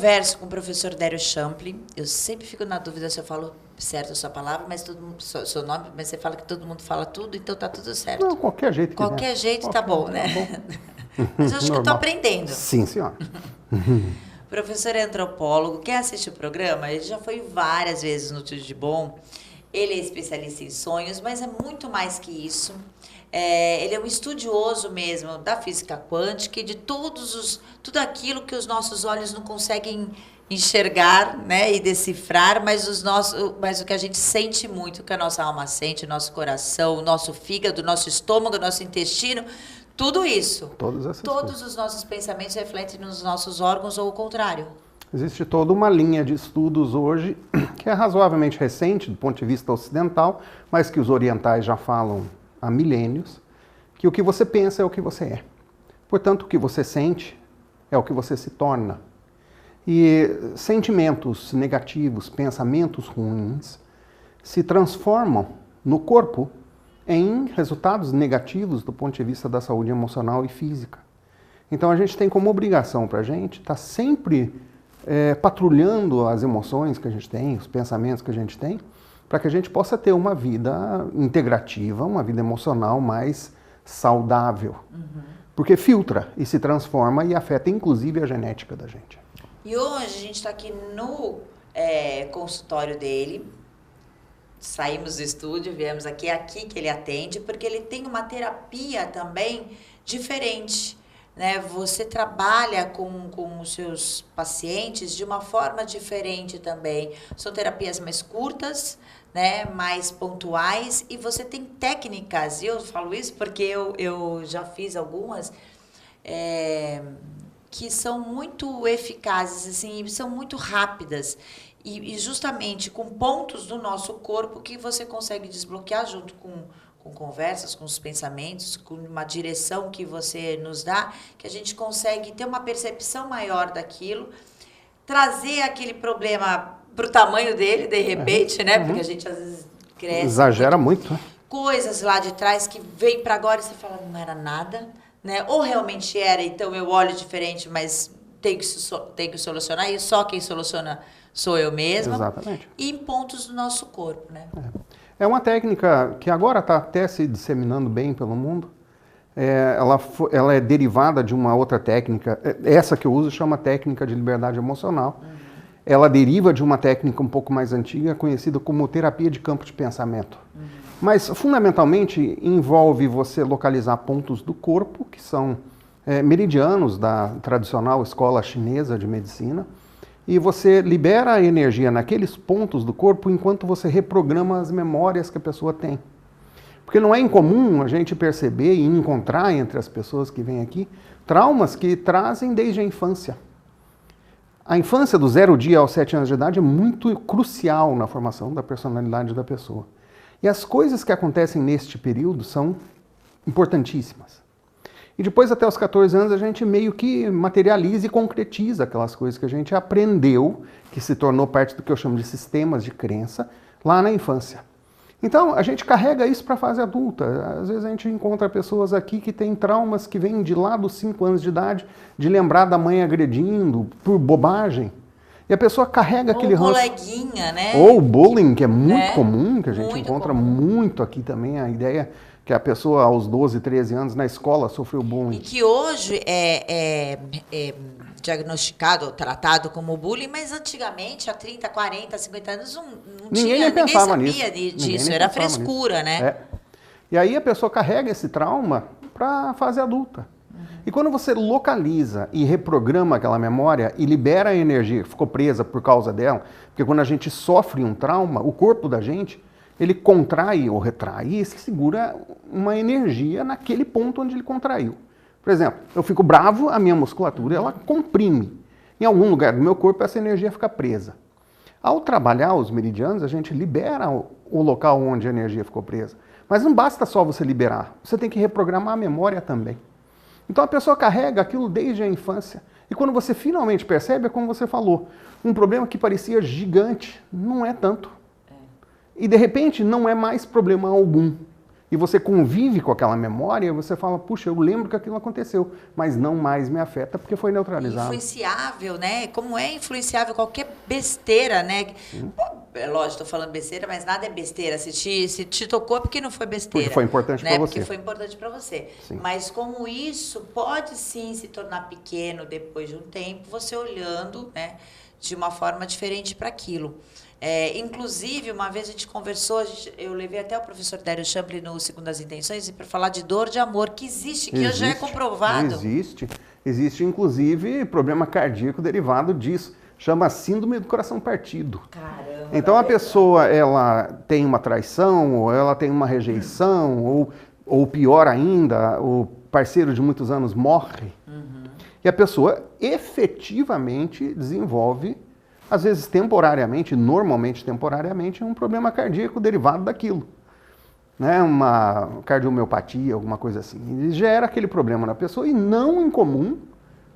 converso com o professor Dério Champlin. Eu sempre fico na dúvida se eu falo certo a sua palavra, mas todo mundo, seu nome, mas você fala que todo mundo fala tudo, então tá tudo certo. Não, qualquer jeito que Qualquer jeito tá bom, né? Tá bom. Mas eu acho que eu tô aprendendo. Sim, senhora. Professor é antropólogo, quem assiste o programa, ele já foi várias vezes no Tudo de Bom. Ele é especialista em sonhos, mas é muito mais que isso. Ele é um estudioso mesmo da física quântica e de tudo aquilo que os nossos olhos não conseguem enxergar, né, e decifrar, mas o que a gente sente muito, o que a nossa alma sente, o nosso coração, o nosso fígado, o nosso estômago, o nosso intestino, tudo isso. Todos os nossos pensamentos refletem nos nossos órgãos ou o contrário. Existe toda uma linha de estudos hoje que é razoavelmente recente do ponto de vista ocidental, mas que os orientais já falam há milênios, que o que você pensa é o que você é. Portanto, o que você sente é o que você se torna. E sentimentos negativos, pensamentos ruins, se transformam no corpo em resultados negativos do ponto de vista da saúde emocional e física. Então a gente tem como obrigação para a gente estar sempre patrulhando as emoções que a gente tem, os pensamentos que a gente tem, para que a gente possa ter uma vida integrativa, uma vida emocional mais saudável. Uhum. Porque filtra e se transforma e afeta inclusive a genética da gente. E hoje a gente está aqui no consultório dele, saímos do estúdio, viemos aqui, é aqui que ele atende, porque ele tem uma terapia também diferente. Né? Você trabalha com os seus pacientes de uma forma diferente também. São terapias mais curtas, né? Mais pontuais, e você tem técnicas, e eu falo isso porque eu já fiz algumas, que são muito eficazes, assim, são muito rápidas. E justamente com pontos do nosso corpo que você consegue desbloquear junto com conversas, com os pensamentos, com uma direção que você nos dá, que a gente consegue ter uma percepção maior daquilo, trazer aquele problema para o tamanho dele, de repente, né? Porque a gente às vezes cresce. Exagera muito. Coisas lá de trás que vem para agora e você fala, não era nada, né? Ou realmente era, então eu olho diferente, mas tem que solucionar, e só quem soluciona sou eu mesma. Exatamente. E em pontos do nosso corpo, né? É uma técnica que agora está até se disseminando bem pelo mundo. Ela é derivada de uma outra técnica. Essa que eu uso chama técnica de liberdade emocional. Uhum. Ela deriva de uma técnica um pouco mais antiga, conhecida como terapia de campo de pensamento. Uhum. Mas, fundamentalmente, envolve você localizar pontos do corpo, que são meridianos da tradicional escola chinesa de medicina, e você libera a energia naqueles pontos do corpo enquanto você reprograma as memórias que a pessoa tem. Porque não é incomum a gente perceber e encontrar entre as pessoas que vêm aqui traumas que trazem desde a infância. A infância do 0 dia aos 7 anos de idade é muito crucial na formação da personalidade da pessoa. E as coisas que acontecem neste período são importantíssimas. E depois, até os 14 anos, a gente meio que materializa e concretiza aquelas coisas que a gente aprendeu, que se tornou parte do que eu chamo de sistemas de crença, lá na infância. Então, a gente carrega isso para a fase adulta. Às vezes a gente encontra pessoas aqui que têm traumas que vêm de lá dos 5 anos de idade, de lembrar da mãe agredindo por bobagem. E a pessoa carrega aquele ranço. Ou coleguinha, né? Ou bullying, que é muito comum, que a gente encontra comum. Muito aqui também, a ideia que a pessoa aos 12, 13 anos na escola sofreu bullying. E que hoje é diagnosticado, tratado como bullying, mas antigamente, há 30, 40, 50 anos, ninguém sabia disso, era frescura, né? E aí a pessoa carrega esse trauma para a fase adulta. Uhum. E quando você localiza e reprograma aquela memória e libera a energia que ficou presa por causa dela, porque quando a gente sofre um trauma, o corpo da gente, ele contrai ou retrai e segura uma energia naquele ponto onde ele contraiu. Por exemplo, eu fico bravo, a minha musculatura ela comprime. Em algum lugar do meu corpo essa energia fica presa. Ao trabalhar os meridianos, a gente libera o local onde a energia ficou presa. Mas não basta só você liberar, você tem que reprogramar a memória também. Então a pessoa carrega aquilo desde a infância. E quando você finalmente percebe, é como você falou, um problema que parecia gigante, não é tanto. E de repente não é mais problema algum. e você convive com aquela memória, você fala, puxa, eu lembro que aquilo aconteceu, mas não mais me afeta porque foi neutralizado. Influenciável, né? Como é influenciável qualquer besteira, né? Pô, é lógico, estou falando besteira, mas nada é besteira. Se te tocou é porque não foi besteira. Porque foi importante, né, para você. Porque foi importante para você. Sim. Mas como isso pode sim se tornar pequeno depois de um tempo, você olhando, né, de uma forma diferente para aquilo. Inclusive, uma vez a gente conversou, eu levei até o professor Dério Champlin no Segundas Intenções para falar de dor de amor, que existe, hoje já é comprovado. Existe, inclusive, problema cardíaco derivado disso. Chama síndrome do coração partido. Caramba! Então, a pessoa, ela tem uma traição, ou ela tem uma rejeição, ou pior ainda, o parceiro de muitos anos morre. E a pessoa efetivamente desenvolve, às vezes temporariamente, normalmente temporariamente, um problema cardíaco derivado daquilo. Né? Uma cardiomiopatia, alguma coisa assim. E gera aquele problema na pessoa e, não incomum,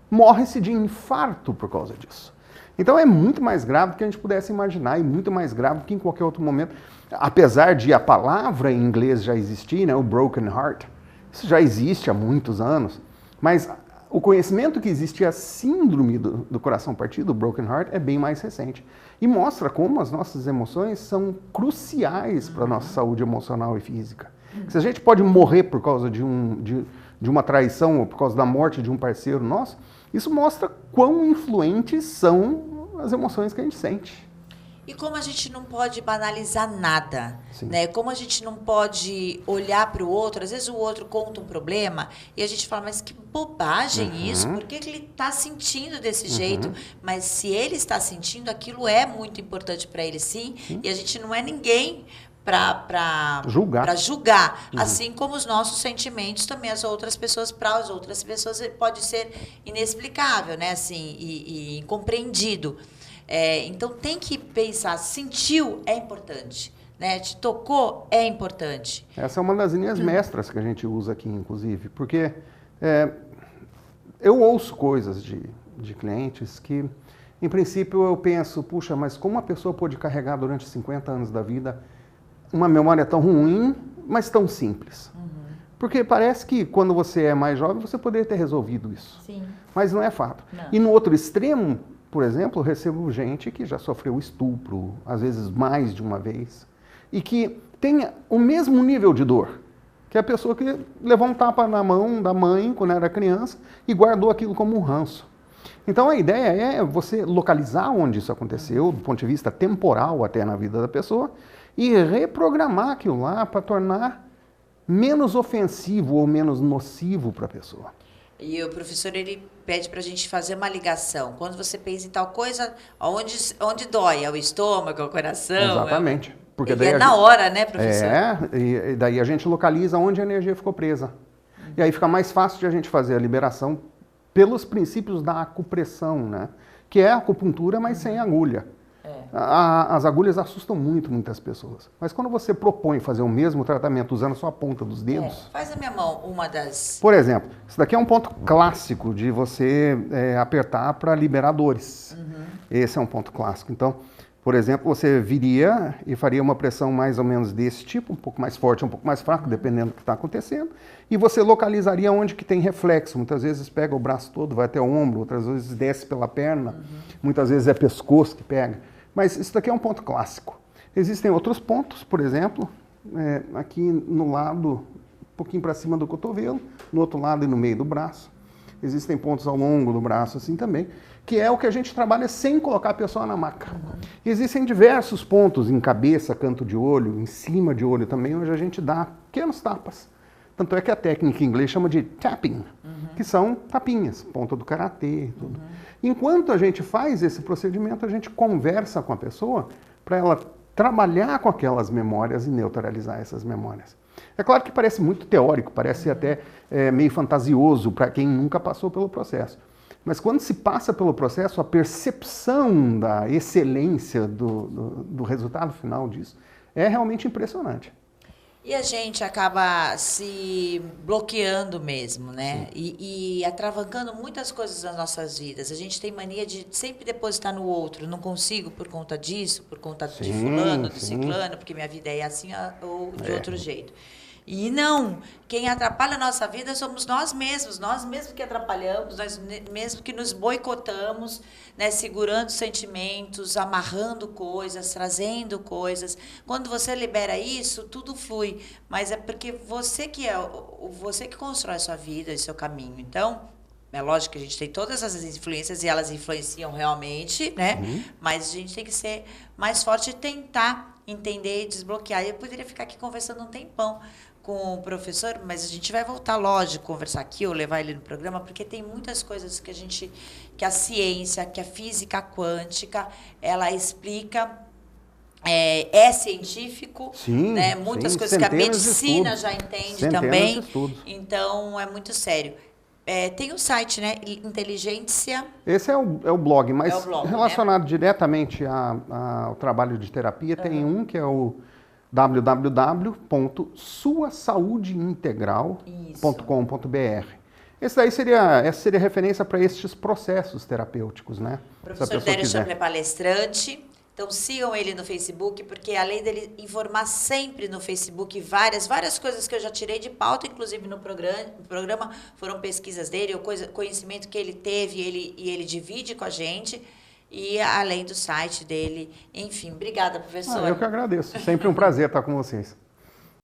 morre-se de infarto por causa disso. Então é muito mais grave do que a gente pudesse imaginar e muito mais grave do que em qualquer outro momento. Apesar de a palavra em inglês já existir, né? O broken heart, isso já existe há muitos anos, mas o conhecimento que existe a síndrome do coração partido, o broken heart, é bem mais recente. E mostra como as nossas emoções são cruciais para a nossa saúde emocional e física. Se a gente pode morrer por causa de uma traição ou por causa da morte de um parceiro nosso, isso mostra quão influentes são as emoções que a gente sente. E como a gente não pode banalizar nada, Sim. né? Como a gente não pode olhar para o outro, às vezes o outro conta um problema e a gente fala, mas que bobagem isso, por que ele está sentindo desse jeito? Mas se ele está sentindo, aquilo é muito importante para ele sim, e a gente não é ninguém para julgar, assim como os nossos sentimentos também para as outras pessoas pode ser inexplicável, né? Assim, e incompreendido. Então tem que pensar, sentiu é importante, né? Te tocou é importante. Essa é uma das linhas mestras que a gente usa aqui, inclusive, porque eu ouço coisas de clientes que, em princípio, eu penso, puxa, mas como uma pessoa pode carregar durante 50 anos da vida uma memória tão ruim, mas tão simples? Porque parece que quando você é mais jovem, você poderia ter resolvido isso. Sim. Mas não é fato. Não. E no outro extremo, por exemplo, eu recebo gente que já sofreu estupro, às vezes mais de uma vez, e que tem o mesmo nível de dor, que a pessoa que levou um tapa na mão da mãe quando era criança e guardou aquilo como um ranço. Então a ideia é você localizar onde isso aconteceu, do ponto de vista temporal até na vida da pessoa, e reprogramar aquilo lá para tornar menos ofensivo ou menos nocivo para a pessoa. E o professor, ele pede para a gente fazer uma ligação. Quando você pensa em tal coisa, onde dói? É o estômago, é o coração? Exatamente. Porque daí na hora, né, professor? E daí a gente localiza onde a energia ficou presa. E aí fica mais fácil de a gente fazer a liberação pelos princípios da acupressão, né? Que é a acupuntura, mas sem agulha. As agulhas assustam muitas pessoas. Mas quando você propõe fazer o mesmo tratamento usando só a ponta dos dedos... Faz a minha mão, uma das... Por exemplo, isso daqui é um ponto clássico de você apertar para liberar dores. Esse é um ponto clássico. Então, por exemplo, você viria e faria uma pressão mais ou menos desse tipo, um pouco mais forte, um pouco mais fraco, dependendo do que está acontecendo, e você localizaria onde que tem reflexo. Muitas vezes pega o braço todo, vai até o ombro, outras vezes desce pela perna, muitas vezes é pescoço que pega. Mas isso daqui é um ponto clássico. Existem outros pontos, por exemplo, aqui no lado, um pouquinho para cima do cotovelo, no outro lado e no meio do braço. Existem pontos ao longo do braço assim também, que é o que a gente trabalha sem colocar a pessoa na maca. Existem diversos pontos em cabeça, canto de olho, em cima de olho também, onde a gente dá pequenos tapas. Tanto é que a técnica em inglês chama de tapping, que são tapinhas, ponta do karatê e tudo. Enquanto a gente faz esse procedimento, a gente conversa com a pessoa para ela trabalhar com aquelas memórias e neutralizar essas memórias. É claro que parece muito teórico, parece até meio fantasioso para quem nunca passou pelo processo. Mas quando se passa pelo processo, a percepção da excelência do resultado final disso é realmente impressionante. E a gente acaba se bloqueando mesmo, né? E atravancando muitas coisas nas nossas vidas. A gente tem mania de sempre depositar no outro. Não consigo por conta disso, por conta de fulano, de ciclano, porque minha vida é assim ou de outro jeito. E não, quem atrapalha a nossa vida somos nós mesmos que atrapalhamos, nós mesmos que nos boicotamos, né, segurando sentimentos, amarrando coisas, trazendo coisas. Quando você libera isso, tudo flui, mas é porque você que constrói a sua vida e seu caminho. Então, é lógico que a gente tem todas essas influências e elas influenciam realmente, né? Mas a gente tem que ser mais forte e tentar entender e desbloquear. Eu poderia ficar aqui conversando um tempão com o professor, mas a gente vai voltar, lógico, conversar aqui ou levar ele no programa, porque tem muitas coisas que a ciência, que a física quântica, ela explica. É científico, Sim, né? Muitas sim, coisas que a centenas de medicina estudos. já entende Centenas também. de estudos. Então, é muito sério. Tem um site, né? Inteligência. Esse é o blog, mas É o blog, relacionado diretamente ao trabalho de terapia, tem um que é o www.suasaudeintegral.com.br. Essa seria referência para estes processos terapêuticos, né? O professor Dério Chample é palestrante. Então, sigam ele no Facebook, porque além dele informar sempre no Facebook várias coisas que eu já tirei de pauta, inclusive no programa foram pesquisas dele, ou conhecimento que ele teve e ele divide com a gente, e além do site dele. Enfim, obrigada, professor. Eu que agradeço. Sempre um prazer estar com vocês.